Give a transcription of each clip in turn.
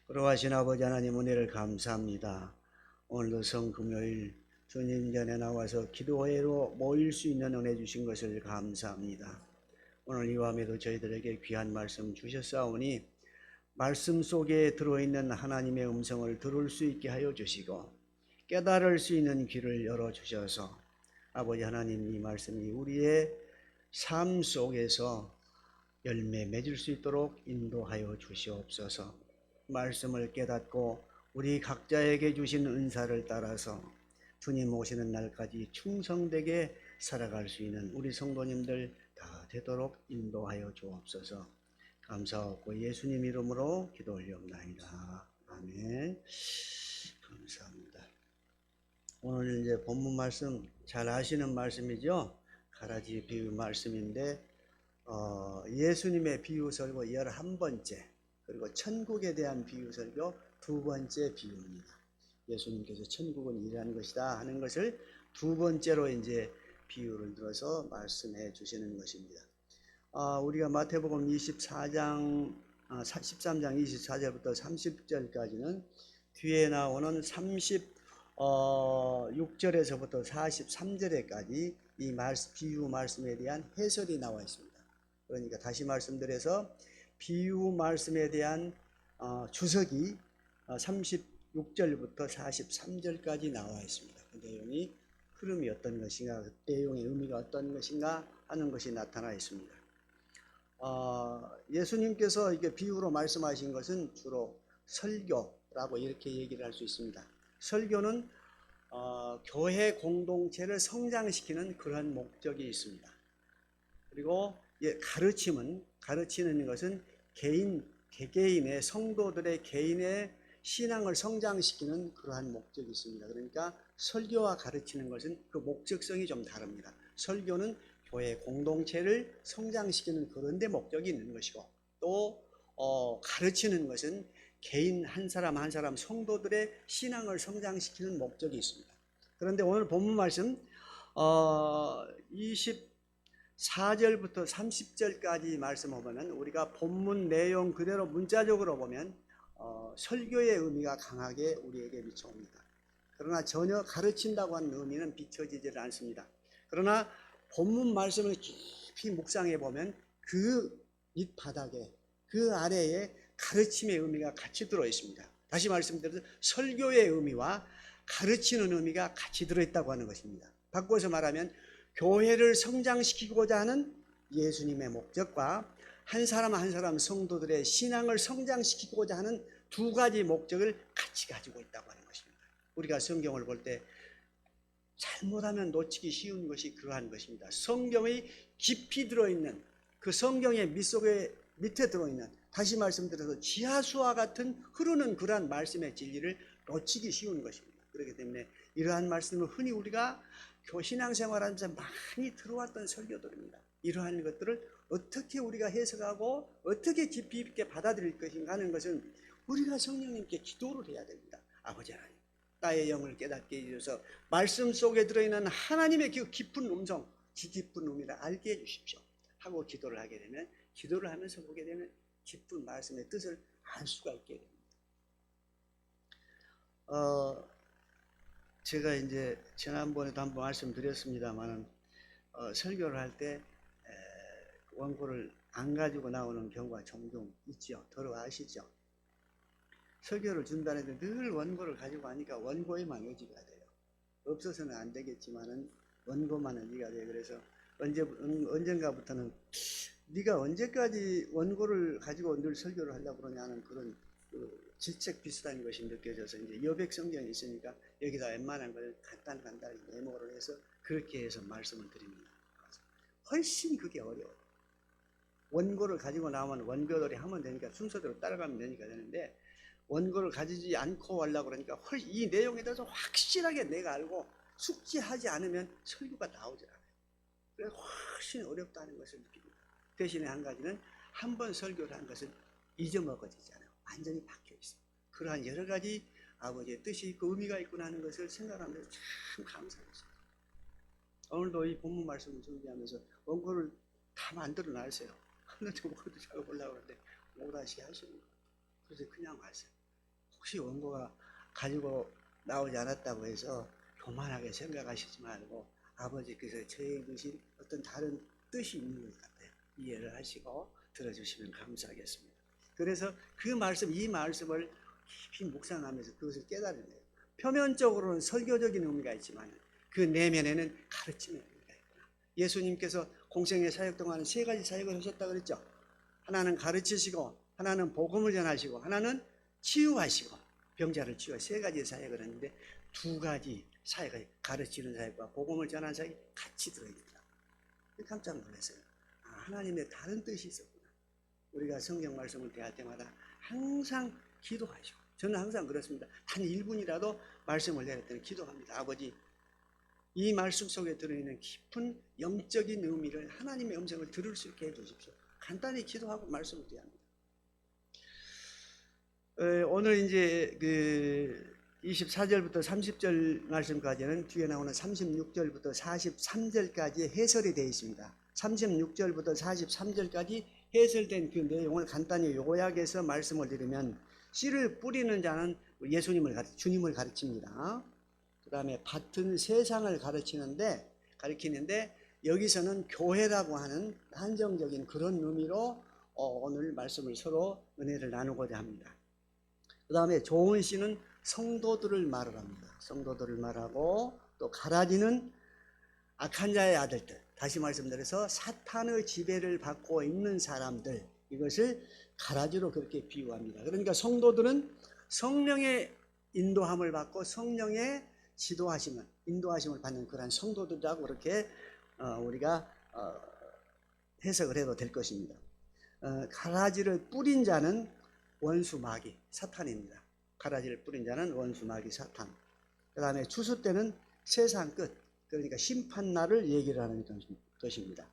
걸어가신 아버지 하나님 은혜를 감사합니다. 오늘도 성금요일 주님 전에 나와서 기도회로 모일 수 있는 은혜 주신 것을 감사합니다. 오늘 이 밤에도 저희들에게 귀한 말씀 주셨사오니 말씀 속에 들어있는 하나님의 음성을 들을 수 있게 하여 주시고 깨달을 수 있는 귀를 열어주셔서 아버지 하나님 이 말씀이 우리의 삶 속에서 열매 맺을 수 있도록 인도하여 주시옵소서. 말씀을 깨닫고 우리 각자에게 주신 은사를 따라서 주님 오시는 날까지 충성되게 살아갈 수 있는 우리 성도님들 다 되도록 인도하여 주옵소서. 감사하고 예수님 이름으로 기도 올려옵나이다. 아멘. 감사합니다. 오늘 이제 본문 말씀 잘 아시는 말씀이죠. 가라지 비유 말씀인데 예수님의 비유 설교 11번째, 그리고 천국에 대한 비유 설교 2번째 비유입니다. 예수님께서 천국은 이러한 것이다 하는 것을 2번째로 이제 비유를 들어서 말씀해 주시는 것입니다. 우리가 마태복음 13장 24절부터 30절까지는 뒤에 나오는 36절에서부터 43절에까지 이 비유 말씀에 대한 해설이 나와 있습니다. 그러니까 다시 말씀드려서 비유 말씀에 대한 주석이 36절부터 43절까지 나와 있습니다. 그 내용이 흐름이 어떤 것인가, 그 내용의 의미가 어떤 것인가 하는 것이 나타나 있습니다. 예수님께서 이게 비유로 말씀하신 것은 주로 설교라고 이렇게 얘기를 할 수 있습니다. 설교는 교회 공동체를 성장시키는 그런 목적이 있습니다. 그리고 가르치는 것은 개개인의 성도들의 개인의 신앙을 성장시키는 그러한 목적이 있습니다. 그러니까 설교와 가르치는 것은 그 목적성이 좀 다릅니다. 설교는 교회 공동체를 성장시키는 그런 데 목적이 있는 것이고, 또 가르치는 것은 개인 한 사람 한 사람 성도들의 신앙을 성장시키는 목적이 있습니다. 그런데 오늘 본문 말씀 24절부터 30절까지 말씀을 보면 우리가 본문 내용 그대로 문자적으로 보면 설교의 의미가 강하게 우리에게 비춰옵니다. 그러나 전혀 가르친다고 하는 의미는 비춰지질 않습니다. 그러나 본문 말씀을 깊이 묵상해 보면 그 밑바닥에, 그 아래에 가르침의 의미가 같이 들어 있습니다. 다시 말씀드려서 설교의 의미와 가르치는 의미가 같이 들어있다고 하는 것입니다. 바꿔서 말하면 교회를 성장시키고자 하는 예수님의 목적과 한 사람 한 사람 성도들의 신앙을 성장시키고자 하는 두 가지 목적을 같이 가지고 있다고 하는 것입니다. 우리가 성경을 볼 때 잘못하면 놓치기 쉬운 것이 그러한 것입니다. 성경의 깊이 들어있는, 그 성경의 밑에 들어있는, 다시 말씀드려서 지하수와 같은 흐르는 그러한 말씀의 진리를 놓치기 쉬운 것입니다. 그렇기 때문에 이러한 말씀을 흔히 우리가 신앙생활하면서 많이 들어왔던 설교들입니다. 이러한 것들을 어떻게 우리가 해석하고 어떻게 깊이 있게 받아들일 것인가 하는 것은 우리가 성령님께 기도를 해야 됩니다. 아버지 하나님, 나의 영을 깨닫게 해주셔서 말씀 속에 들어있는 하나님의 그 깊은 음성, 깊은 의미를 알게 해주십시오 하고 기도를 하게 되면, 기도를 하면서 보게 되면 깊은 말씀의 뜻을 알 수가 있게 됩니다. 제가 이제 지난번에도 한번 말씀드렸습니다만 설교를 할 때 원고를 안 가지고 나오는 경우가 종종 있죠. 더러 아시죠? 설교를 준다는데 늘 원고를 가지고 하니까 원고에만 의지가 돼요. 없어서는 안 되겠지만은 원고만 의지가 돼요. 그래서 언젠가부터는 네가 언제까지 원고를 가지고 늘 설교를 하려고 그러냐는 그런 질책 비슷한 것이 느껴져서 이제 여백 성경이 있으니까 여기다 웬만한 걸 간단히 메모를 해서 그렇게 해서 말씀을 드립니다. 훨씬 그게 어려워요. 원고를 가지고 나오면 원고들이 하면 되니까 순서대로 따라가면 되니까 되는데, 원고를 가지지 않고 하려고 그러니까 이 내용에 대해서 확실하게 내가 알고 숙지하지 않으면 설교가 나오질 않아요. 그래서 훨씬 어렵다는 것을 느낍니다. 대신에 한 가지는 한 번 설교를 한 것은 잊어먹어지지 않아요. 완전히 박혀 있어요. 그러한 여러 가지 아버지의 뜻이 있고 의미가 있구나 하는 것을 생각하면서 참 감사했어요. 오늘도 이 본문 말씀을 준비하면서 원고를 다 만들어 놨어요. 하는데 원고도 잘 보려고 하는데 못하시 하시는 거예요. 그래서 그냥 왔어요. 혹시 원고가 가지고 나오지 않았다고 해서 교만하게 생각하시지 말고 아버지께서 저에게 주신 어떤 다른 뜻이 있는 것 같아요. 이해를 하시고 들어주시면 감사하겠습니다. 그래서 그 말씀, 이 말씀을 깊이 묵상하면서 그것을 깨달으네요. 표면적으로는 설교적인 의미가 있지만 그 내면에는 가르침의 의미가 있구나. 예수님께서 공생의 사역 동안 세 가지 사역을 하셨다고 그랬죠. 하나는 가르치시고, 하나는 복음을 전하시고, 하나는 치유하시고, 병자를 치유하시고, 세 가지 사역을 했는데 두 가지 사역을, 가르치는 사역과 복음을 전하는 사역이 같이 들어있더라. 깜짝 놀랐어요. 하나님의 다른 뜻이 있었구나. 우리가 성경 말씀을 대할 때마다 항상 기도하시고, 저는 항상 그렇습니다. 단 1분이라도 말씀을 내릴 때는 기도합니다. 아버지, 이 말씀 속에 들어있는 깊은 영적인 의미를, 하나님의 음성을 들을 수 있게 해주십시오. 간단히 기도하고 말씀을 드려야 합니다. 오늘 이제 그 24절부터 30절 말씀까지는 뒤에 나오는 36절부터 43절까지 해설이 되어 있습니다. 36절부터 43절까지 해설된 그 내용을 간단히 요약해서 말씀을 드리면, 씨를 뿌리는 자는 주님을 가르칩니다. 그 다음에 밭은 세상을 가리키는데 여기서는 교회라고 하는 한정적인 그런 의미로 오늘 말씀을 서로 은혜를 나누고자 합니다. 그 다음에 좋은 씨는 성도들을 말을 합니다. 성도들을 말하고, 또 가라지는 악한 자의 아들들, 다시 말씀드려서 사탄의 지배를 받고 있는 사람들, 이것을 가라지로 그렇게 비유합니다. 그러니까 성도들은 성령의 인도함을 받고 성령의 인도하심을 받는 그러한 성도들이라고 그렇게 우리가 해석을 해도 될 것입니다. 가라지를 뿌린 자는 원수 마귀 사탄입니다. 가라지를 뿌린 자는 원수 마귀 사탄. 그 다음에 추수 때는 세상 끝, 그러니까 심판날을 얘기를 하는 것입니다.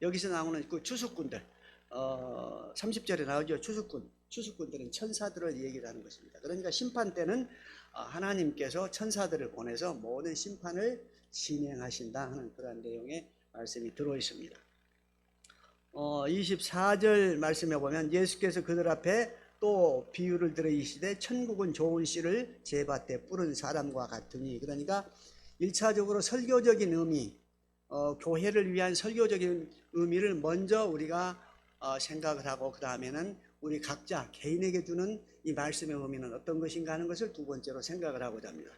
여기서 나오는 그 추수꾼들, 30절에 나오죠. 추수꾼들은 천사들을 얘기를 하는 것입니다. 그러니까 심판 때는 하나님께서 천사들을 보내서 모든 심판을 진행하신다 하는 그런 내용의 말씀이 들어 있습니다. 24절 말씀에 보면 예수께서 그들 앞에 또 비유를 들어 이시되 천국은 좋은 씨를 제 밭에 뿌린 사람과 같으니, 그러니까 1차적으로 설교적인 의미, 교회를 위한 설교적인 의미를 먼저 우리가 생각을 하고, 그 다음에는 우리 각자 개인에게 주는 이 말씀의 의미는 어떤 것인가 하는 것을 두 번째로 생각을 하고자 합니다.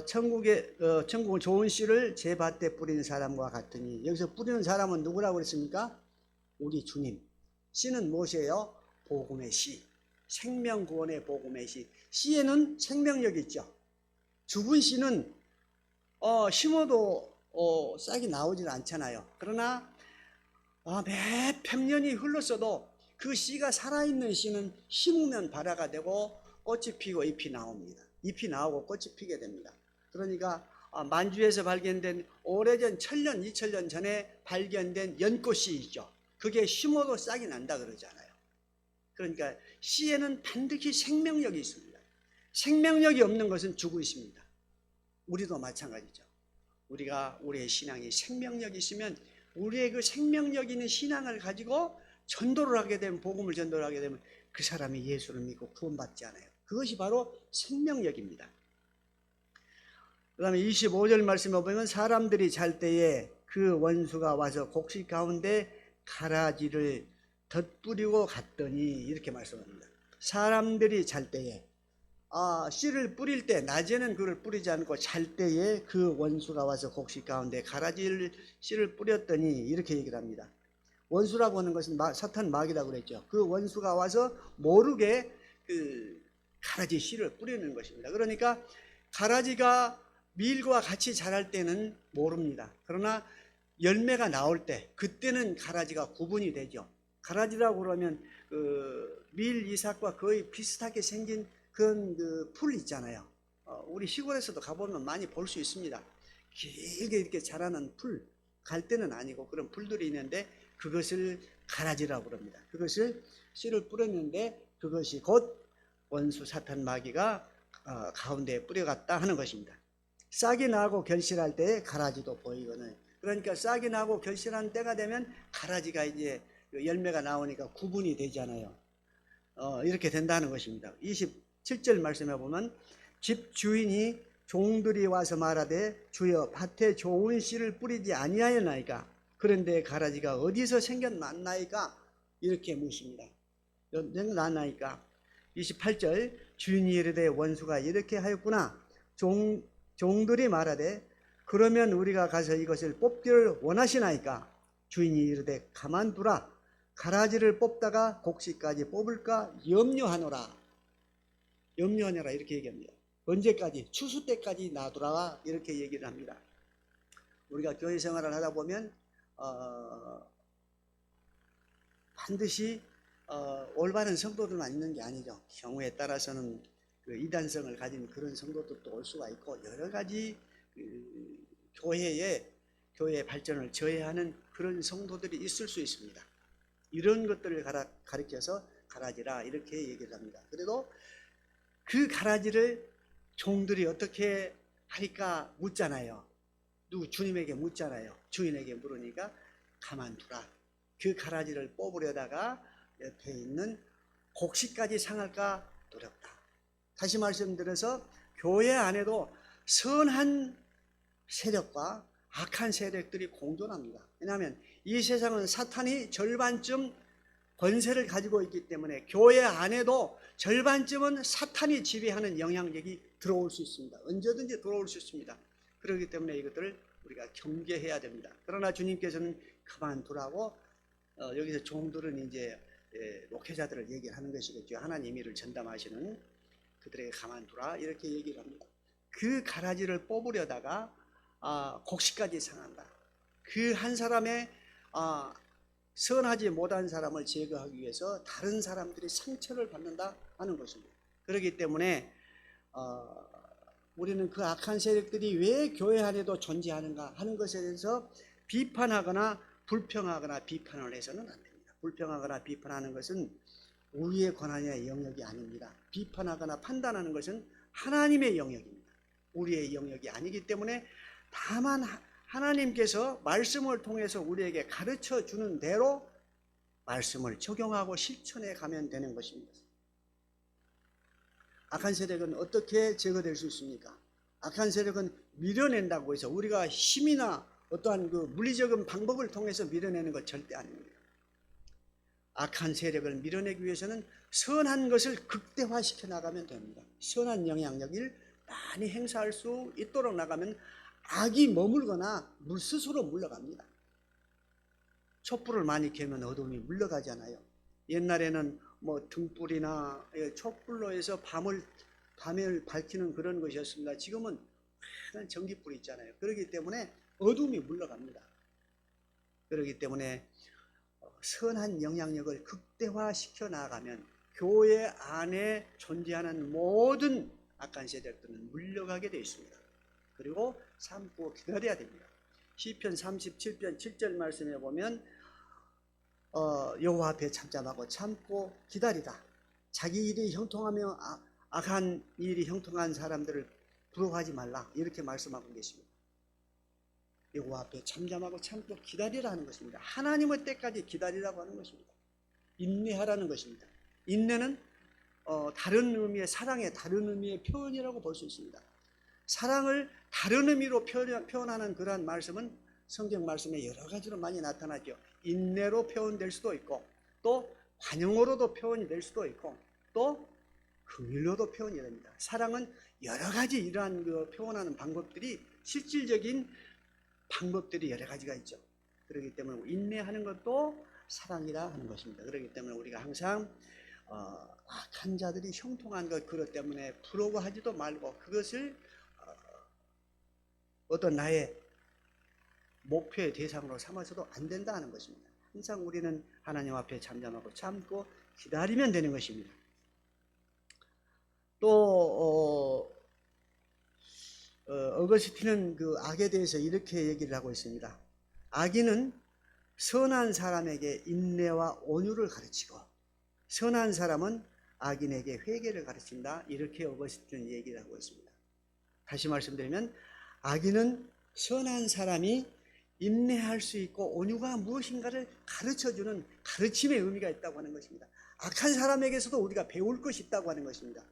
천국은 좋은 씨를 제 밭에 뿌리는 사람과 같으니, 여기서 뿌리는 사람은 누구라고 그랬습니까? 우리 주님. 씨는 무엇이에요? 복음의 씨, 생명구원의 복음의 씨. 씨에는 생명력이 있죠. 죽은 씨는 심어도 싹이 나오질 않잖아요. 그러나 몇백 년이 흘렀어도 그 씨가 살아있는 씨는 심으면 발화가 되고 꽃이 피고 잎이 나옵니다. 잎이 나오고 꽃이 피게 됩니다. 그러니까 만주에서 발견된 오래전 1000년, 2000년 전에 발견된 연꽃씨 있죠. 그게 심어도 싹이 난다 그러잖아요. 그러니까 씨에는 반드시 생명력이 있습니다. 생명력이 없는 것은 죽은 씨입니다. 우리도 마찬가지죠. 우리의 신앙이 생명력이 있으면 우리의 그 생명력 있는 신앙을 가지고 전도를 하게 되면, 복음을 전도를 하게 되면 그 사람이 예수를 믿고 구원받지 않아요. 그것이 바로 생명력입니다. 그 다음에 25절 말씀에 보면 사람들이 잘 때에 그 원수가 와서 곡식 가운데 가라지를 덧뿌리고 갔더니, 이렇게 말씀합니다. 사람들이 잘 때에, 씨를 뿌릴 때, 낮에는 그를 뿌리지 않고 잘 때에 그 원수가 와서 곡식 가운데 씨를 뿌렸더니, 이렇게 얘기를 합니다. 원수라고 하는 것은 사탄 마귀라고 그랬죠. 그 원수가 와서 모르게 그 가라지 씨를 뿌리는 것입니다. 그러니까 가라지가 밀과 같이 자랄 때는 모릅니다. 그러나 열매가 나올 때, 그때는 가라지가 구분이 되죠. 가라지라고 그러면 그 밀 이삭과 거의 비슷하게 생긴 그런 그 풀 있잖아요. 우리 시골에서도 가보면 많이 볼 수 있습니다. 길게 이렇게 자라는 풀, 갈대는 아니고 그런 풀들이 있는데 그것을 가라지라고 그럽니다. 그것을 씨를 뿌렸는데 그것이 곧 원수 사탄 마귀가 가운데에 뿌려갔다 하는 것입니다. 싹이 나고 결실할 때에 가라지도 보이거든. 그러니까 싹이 나고 결실한 때가 되면 가라지가 이제 열매가 나오니까 구분이 되잖아요. 이렇게 된다는 것입니다. 7절 말씀해 보면 집 주인이 종들이 와서 말하되 주여 밭에 좋은 씨를 뿌리지 아니하였나이까 그런데 가라지가 어디서 생겨났나이까 이렇게 묻습니다. 났나이까. 28절 주인이 이르되 원수가 이렇게 하였구나. 종들이 말하되 그러면 우리가 가서 이것을 뽑기를 원하시나이까. 주인이 이르되 가만두라. 가라지를 뽑다가 곡식까지 뽑을까 염려하노라. 염려하노라 이렇게 얘기합니다. 언제까지? 추수 때까지 놔두라 이렇게 얘기를 합니다. 우리가 교회 생활을 하다 보면 반드시 올바른 성도들만 있는 게 아니죠. 경우에 따라서는 그 이단성을 가진 그런 성도들도 올 수가 있고 여러 가지 교회의 발전을 저해하는 그런 성도들이 있을 수 있습니다. 이런 것들을 가르쳐서 가라지라 이렇게 얘기를 합니다. 그래도 그 가라지를 종들이 어떻게 하니까 묻잖아요. 주님에게 묻잖아요. 주인에게 물으니까 가만두라. 그 가라지를 뽑으려다가 옆에 있는 곡식까지 상할까 두렵다. 다시 말씀드려서 교회 안에도 선한 세력과 악한 세력들이 공존합니다. 왜냐하면 이 세상은 사탄이 절반쯤 권세를 가지고 있기 때문에 교회 안에도 절반쯤은 사탄이 지배하는 영향력이 들어올 수 있습니다. 언제든지 들어올 수 있습니다. 그렇기 때문에 이것들을 우리가 경계해야 됩니다. 그러나 주님께서는 그만두라고 여기서 종들은 이제 목회자들을 얘기를 하는 것이겠죠. 하나님 일을 전담하시는 그들에게 가만두라 이렇게 얘기를 합니다. 그 가라지를 뽑으려다가 곡식까지 상한다. 그 한 사람의 선하지 못한 사람을 제거하기 위해서 다른 사람들이 상처를 받는다 하는 것입니다. 그렇기 때문에 우리는 그 악한 세력들이 왜 교회 안에도 존재하는가 하는 것에 대해서 비판하거나 불평하거나 비판을 해서는 안 됩니다. 불평하거나 비판하는 것은 우리의 권한의 영역이 아닙니다. 비판하거나 판단하는 것은 하나님의 영역입니다. 우리의 영역이 아니기 때문에 다만 하나님께서 말씀을 통해서 우리에게 가르쳐 주는 대로 말씀을 적용하고 실천해 가면 되는 것입니다. 악한 세력은 어떻게 제거될 수 있습니까? 악한 세력은 밀어낸다고 해서 우리가 힘이나 어떠한 그 물리적인 방법을 통해서 밀어내는 것 절대 아닙니다. 악한 세력을 밀어내기 위해서는 선한 것을 극대화시켜 나가면 됩니다. 선한 영향력을 많이 행사할 수 있도록 나가면 악이 머물거나 스스로 물러갑니다. 촛불을 많이 켜면 어둠이 물러가잖아요. 옛날에는 뭐 등불이나 촛불로 해서 밤을 밝히는 그런 것이었습니다. 지금은 많은 전기불이 있잖아요. 그렇기 때문에 어둠이 물러갑니다. 그렇기 때문에 선한 영향력을 극대화시켜 나가면 교회 안에 존재하는 모든 악한 세력들은 물러가게 되어 있습니다. 그리고 참고 기다려야 됩니다. 시편 37편 7절 말씀에 보면 여호와 앞에 잠잠하고 참고 기다리라. 자기 일이 형통하며 악한 일이 형통한 사람들을 부러워하지 말라. 이렇게 말씀하고 계십니다. 여호와 앞에 잠잠하고 참고 기다리라 하는 것입니다. 하나님의 때까지 기다리라고 하는 것입니다. 인내하라는 것입니다. 인내는 다른 의미의 사랑의 다른 의미의 표현이라고 볼 수 있습니다. 사랑을 다른 의미로 표현하는 그러한 말씀은 성경 말씀에 여러 가지로 많이 나타나죠. 인내로 표현될 수도 있고 또 관용어로도 표현이 될 수도 있고 또 긍휼로도 표현이 됩니다. 사랑은 여러 가지 이러한 표현하는 방법들이 실질적인 방법들이 여러 가지가 있죠. 그렇기 때문에 인내하는 것도 사랑이라 하는 것입니다. 그렇기 때문에 우리가 항상 악한 자들이 형통한 것 그것 때문에 부러워하지도 말고 그것을 어떤 나의 목표의 대상으로 삼아서도 안 된다 하는 것입니다. 항상 우리는 하나님 앞에 잠잠하고 참고 기다리면 되는 것입니다. 또 어거스틴은 그 악에 대해서 이렇게 얘기를 하고 있습니다. 악인은 선한 사람에게 인내와 온유를 가르치고 선한 사람은 악인에게 회개를 가르친다. 이렇게 어거스틴은 얘기를 하고 있습니다. 다시 말씀드리면 악인은 선한 사람이 인내할 수 있고 온유가 무엇인가를 가르쳐주는 가르침의 의미가 있다고 하는 것입니다. 악한 사람에게서도 우리가 배울 것이 있다고 하는 것입니다.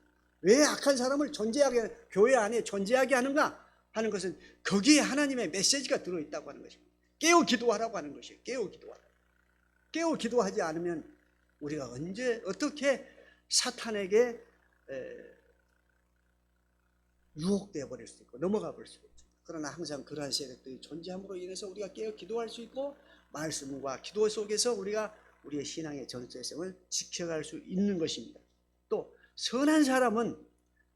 왜 악한 사람을 존재하게, 교회 안에 존재하게 하는가 하는 것은 거기에 하나님의 메시지가 들어있다고 하는 것입니다. 깨어 기도하라고 하는 것이에요. 깨어 기도하라. 깨어 기도하지 않으면 우리가 언제 어떻게 사탄에게 유혹되어 버릴 수 있고 넘어가 버릴 수 있고, 그러나 항상 그러한 세력들이 존재함으로 인해서 우리가 깨어 기도할 수 있고 말씀과 기도 속에서 우리가 우리의 신앙의 정체성을 지켜갈 수 있는 것입니다. 또 선한 사람은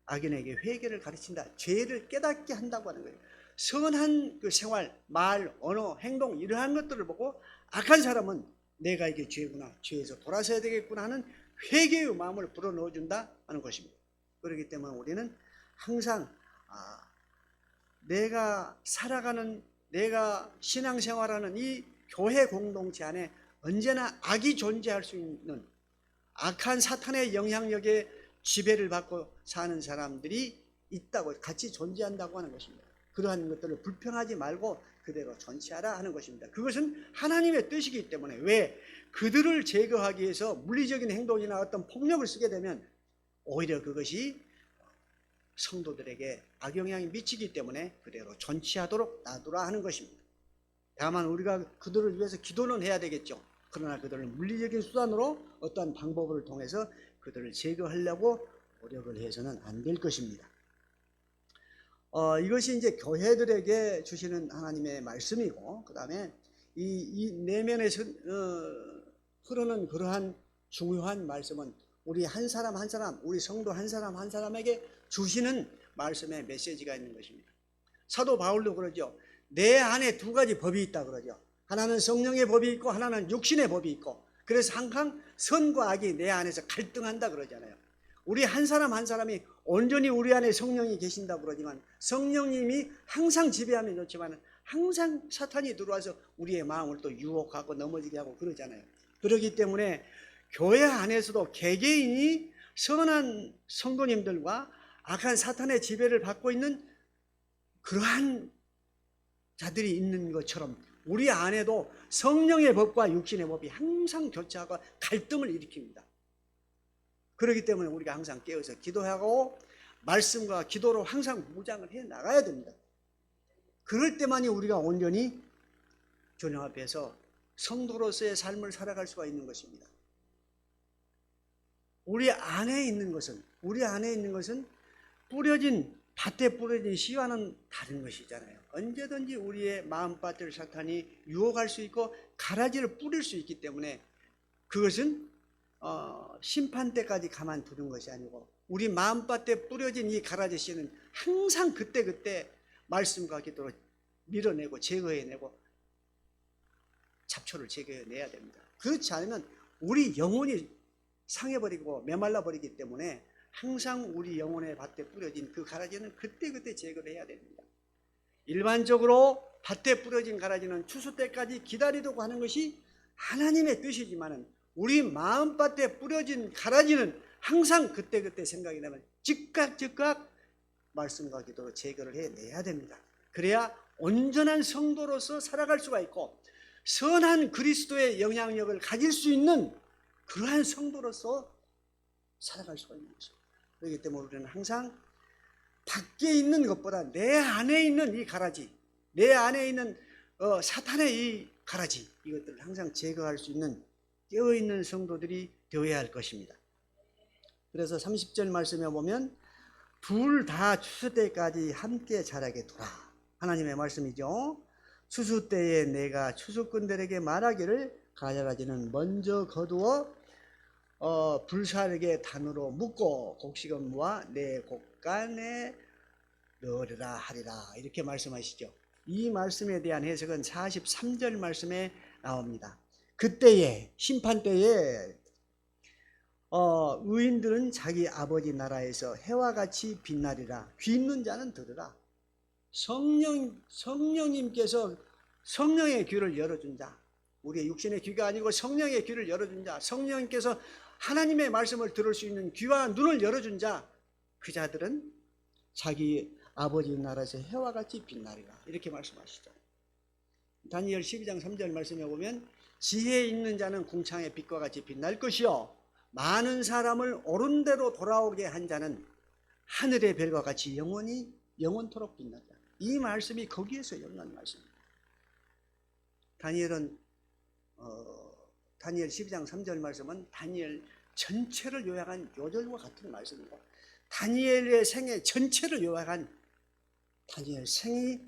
악인에게 회개를 가르친다. 죄를 깨닫게 한다고 하는 거예요. 선한 그 생활, 말, 언어, 행동 이러한 것들을 보고 악한 사람은 내가 이게 죄구나, 죄에서 돌아서야 되겠구나 하는 회개의 마음을 불어넣어준다 하는 것입니다. 그렇기 때문에 우리는 항상 내가 살아가는, 내가 신앙생활하는 이 교회 공동체 안에 언제나 악이 존재할 수 있는, 악한 사탄의 영향력에 지배를 받고 사는 사람들이 있다고, 같이 존재한다고 하는 것입니다. 그러한 것들을 불평하지 말고 그대로 존치하라 하는 것입니다. 그것은 하나님의 뜻이기 때문에, 왜 그들을 제거하기 위해서 물리적인 행동이나 어떤 폭력을 쓰게 되면 오히려 그것이 성도들에게 악영향이 미치기 때문에 그대로 존치하도록 놔두라 하는 것입니다. 다만 우리가 그들을 위해서 기도는 해야 되겠죠. 그러나 그들을 물리적인 수단으로 어떠한 방법을 통해서 그들을 제거하려고 노력을 해서는 안 될 것입니다. 이것이 이제 교회들에게 주시는 하나님의 말씀이고, 그 다음에 이 내면에서 흐르는 그러한 중요한 말씀은 우리 한 사람 한 사람, 우리 성도 한 사람 한 사람에게 주시는 말씀의 메시지가 있는 것입니다. 사도 바울도 그러죠. 내 안에 두 가지 법이 있다 그러죠. 하나는 성령의 법이 있고 하나는 육신의 법이 있고, 그래서 항상 선과 악이 내 안에서 갈등한다 그러잖아요. 우리 한 사람 한 사람이 온전히 우리 안에 성령이 계신다고 그러지만, 성령님이 항상 지배하면 좋지만 항상 사탄이 들어와서 우리의 마음을 또 유혹하고 넘어지게 하고 그러잖아요. 그렇기 때문에 교회 안에서도 개개인이 선한 성도님들과 악한 사탄의 지배를 받고 있는 그러한 자들이 있는 것처럼 우리 안에도 성령의 법과 육신의 법이 항상 교차하고 갈등을 일으킵니다. 그렇기 때문에 우리가 항상 깨어서 기도하고 말씀과 기도로 항상 무장을 해 나가야 됩니다. 그럴 때만이 우리가 온전히 주님 앞에서 성도로서의 삶을 살아갈 수가 있는 것입니다. 우리 안에 있는 것은 밭에 뿌려진 씨와는 다른 것이잖아요. 언제든지 우리의 마음밭을 사탄이 유혹할 수 있고 가라지를 뿌릴 수 있기 때문에, 그것은 심판 때까지 가만두는 것이 아니고 우리 마음밭에 뿌려진 이 가라지 씨는 항상 그때그때 말씀과 기도로 밀어내고 제거해내고 잡초를 제거해내야 됩니다. 그렇지 않으면 우리 영혼이 상해버리고 메말라버리기 때문에 항상 우리 영혼의 밭에 뿌려진 그 가라지는 그때그때 제거를 해야 됩니다. 일반적으로 밭에 뿌려진 가라지는 추수 때까지 기다리도록 하는 것이 하나님의 뜻이지만, 우리 마음밭에 뿌려진 가라지는 항상 그때그때 생각이 나면 즉각 말씀과 기도로 제거를 해내야 됩니다. 그래야 온전한 성도로서 살아갈 수가 있고 선한 그리스도의 영향력을 가질 수 있는 그러한 성도로서 살아갈 수가 있는 것입니다. 그렇기 때문에 우리는 항상 밖에 있는 것보다 내 안에 있는 이 가라지, 내 안에 있는 사탄의 이 가라지, 이것들을 항상 제거할 수 있는 깨어있는 성도들이 되어야 할 것입니다. 그래서 30절 말씀에 보면 둘 다 추수 때까지 함께 자라게 두라. 하나님의 말씀이죠. 추수 때에 내가 추수꾼들에게 말하기를 가라지는 먼저 거두어 불사르게 단으로 묶고 곡식은무와 내 곡간에 넣으리라 하리라, 이렇게 말씀하시죠. 이 말씀에 대한 해석은 43절 말씀에 나옵니다. 그때에, 심판 때에 의인들은 자기 아버지 나라에서 해와 같이 빛나리라. 귀 있는 자는 들으라. 성령님께서 성령의 귀를 열어준 자, 우리의 육신의 귀가 아니고 성령의 귀를 열어준 자, 성령님께서 하나님의 말씀을 들을 수 있는 귀와 눈을 열어준 자, 그 자들은 자기 아버지 나라에서 해와 같이 빛나리라, 이렇게 말씀하시죠. 다니엘 12장 3절 말씀에 보면 지혜 있는 자는 궁창의 빛과 같이 빛날 것이요 많은 사람을 옳은 대로 돌아오게 한 자는 하늘의 별과 같이 영원토록 빛난다. 이 말씀이 거기에서 연관 말씀입니다. 다니엘 12장 3절 말씀은 다니엘 전체를 요약한 요절과 같은 말씀이고, 다니엘의 생애 전체를 요약한 다니엘 생이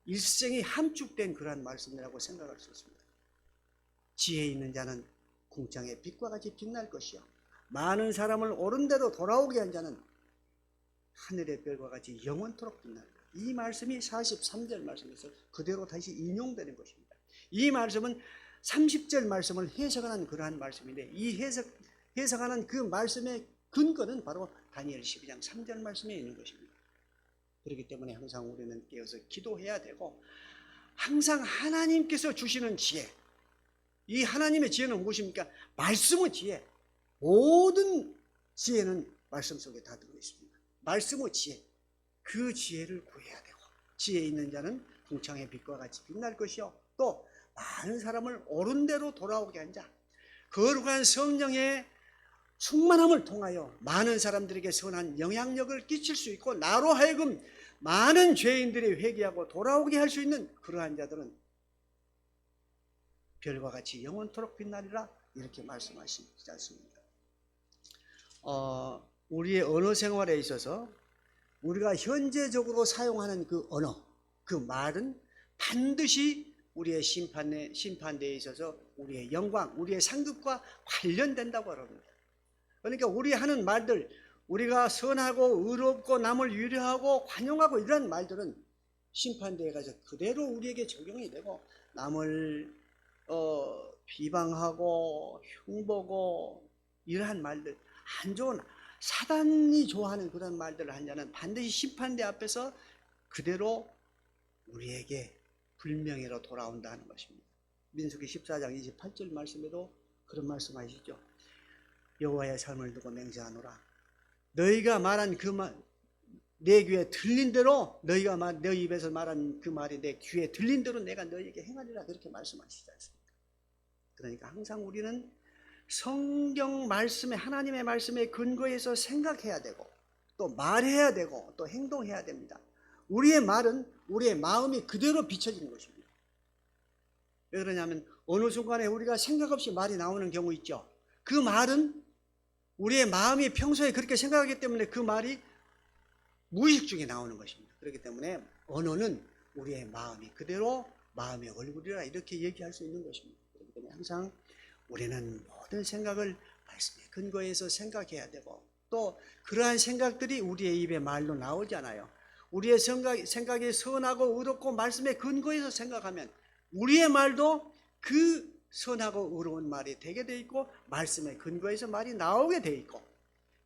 일생이 함축된 그러한 말씀이라고 생각할 수 있습니다. 지혜 있는 자는 궁창의 빛과 같이 빛날 것이요, 많은 사람을 옳은 대로 돌아오게 한 자는 하늘의 별과 같이 영원토록 빛난다. 이 말씀이 43절 말씀에서 그대로 다시 인용되는 것입니다. 이 말씀은 30절 말씀을 해석하는 그러한 말씀인데, 이 해석하는 그 말씀의 근거는 바로 다니엘 12장 3절 말씀에 있는 것입니다. 그렇기 때문에 항상 우리는 깨어서 기도해야 되고, 항상 하나님께서 주시는 지혜, 이 하나님의 지혜는 무엇입니까? 말씀의 지혜. 모든 지혜는 말씀 속에 다 들어있습니다. 말씀의 지혜, 그 지혜를 구해야 되고, 지혜 있는 자는 궁창의 빛과 같이 빛날 것이요, 또 많은 사람을 옳은 대로 돌아오게 한 자, 거룩한 성령의 충만함을 통하여 많은 사람들에게 선한 영향력을 끼칠 수 있고, 나로 하여금 많은 죄인들이 회개하고 돌아오게 할 수 있는 그러한 자들은 별과 같이 영원토록 빛나리라, 이렇게 말씀하시지 않습니까? 우리의 언어 생활에 있어서 우리가 현재적으로 사용하는 그 언어, 그 말은 반드시 우리의 심판대에 있어서 우리의 영광, 우리의 상급과 관련된다고 합니다. 그러니까 우리 하는 말들, 우리가 선하고 의롭고 남을 위로하고 관용하고 이런 말들은 심판대에 가서 그대로 우리에게 적용이 되고, 남을 비방하고 흉보고 이러한 말들, 안 좋은, 사단이 좋아하는 그런 말들을 한 자는 반드시 심판대 앞에서 그대로 우리에게 불명예로 돌아온다는 것입니다. 민수기 14장 28절 말씀에도 그런 말씀하시죠. 여호와의 삶을 두고 맹세하노라. 너희가 말한 그 말, 내 귀에 들린 대로, 너희 입에서 말한 그 말이 내 귀에 들린 대로 내가 너희에게 행하리라, 그렇게 말씀하시지 않습니까? 그러니까 항상 우리는 성경 말씀에, 하나님의 말씀에 근거해서 생각해야 되고, 또 말해야 되고, 또 행동해야 됩니다. 우리의 말은 우리의 마음이 그대로 비춰지는 것입니다. 왜 그러냐면 어느 순간에 우리가 생각 없이 말이 나오는 경우 있죠. 그 말은 우리의 마음이 평소에 그렇게 생각하기 때문에 그 말이 무의식 중에 나오는 것입니다. 그렇기 때문에 언어는 우리의 마음이 그대로 마음의 얼굴이라, 이렇게 얘기할 수 있는 것입니다. 그렇기 때문에 항상 우리는 모든 생각을 말씀에 근거해서 생각해야 되고, 또 그러한 생각들이 우리의 입에 말로 나오잖아요. 우리의 생각이 선하고 의롭고 말씀에 근거해서 생각하면 우리의 말도 그 선하고 의로운 말이 되게 돼 있고, 말씀에 근거해서 말이 나오게 돼 있고,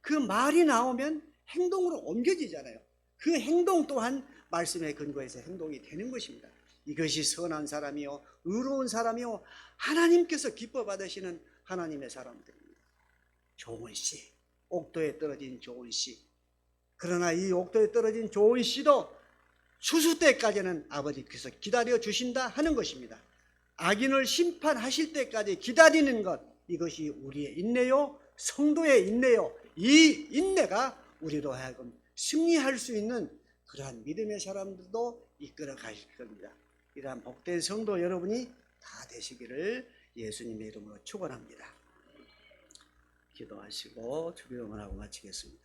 그 말이 나오면 행동으로 옮겨지잖아요. 그 행동 또한 말씀에 근거해서 행동이 되는 것입니다. 이것이 선한 사람이요, 의로운 사람이요, 하나님께서 기뻐 받으시는 하나님의 사람들입니다. 좋은 씨, 옥도에 떨어진 좋은 씨. 그러나 이 옥도에 떨어진 좋은 씨도 추수 때까지는 아버지께서 기다려 주신다 하는 것입니다. 악인을 심판하실 때까지 기다리는 것, 이것이 우리의 인내요, 성도의 인내요, 이 인내가 우리로 하여금 승리할 수 있는 그러한 믿음의 사람들도 이끌어 가실 겁니다. 이러한 복된 성도 여러분이 다 되시기를 예수님의 이름으로 축원합니다. 기도하시고 주기도문을 하고 마치겠습니다.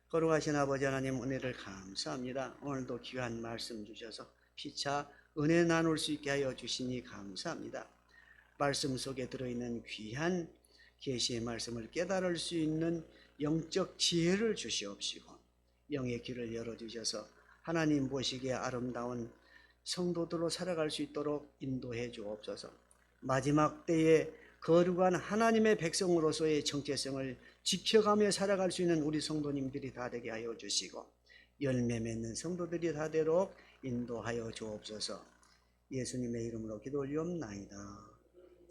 거룩하신 아버지 하나님, 은혜를 감사합니다. 오늘도 귀한 말씀 주셔서 피차 은혜 나눌 수 있게 하여 주시니 감사합니다. 말씀 속에 들어있는 귀한 계시의 말씀을 깨달을 수 있는 영적 지혜를 주시옵시고, 영의 길을 열어주셔서 하나님 보시기에 아름다운 성도들로 살아갈 수 있도록 인도해 주옵소서. 마지막 때에 거룩한 하나님의 백성으로서의 정체성을 지켜가며 살아갈 수 있는 우리 성도님들이 다 되게 하여 주시고, 열매 맺는 성도들이 다 되도록 인도하여 주옵소서. 예수님의 이름으로 기도 올리옵나이다.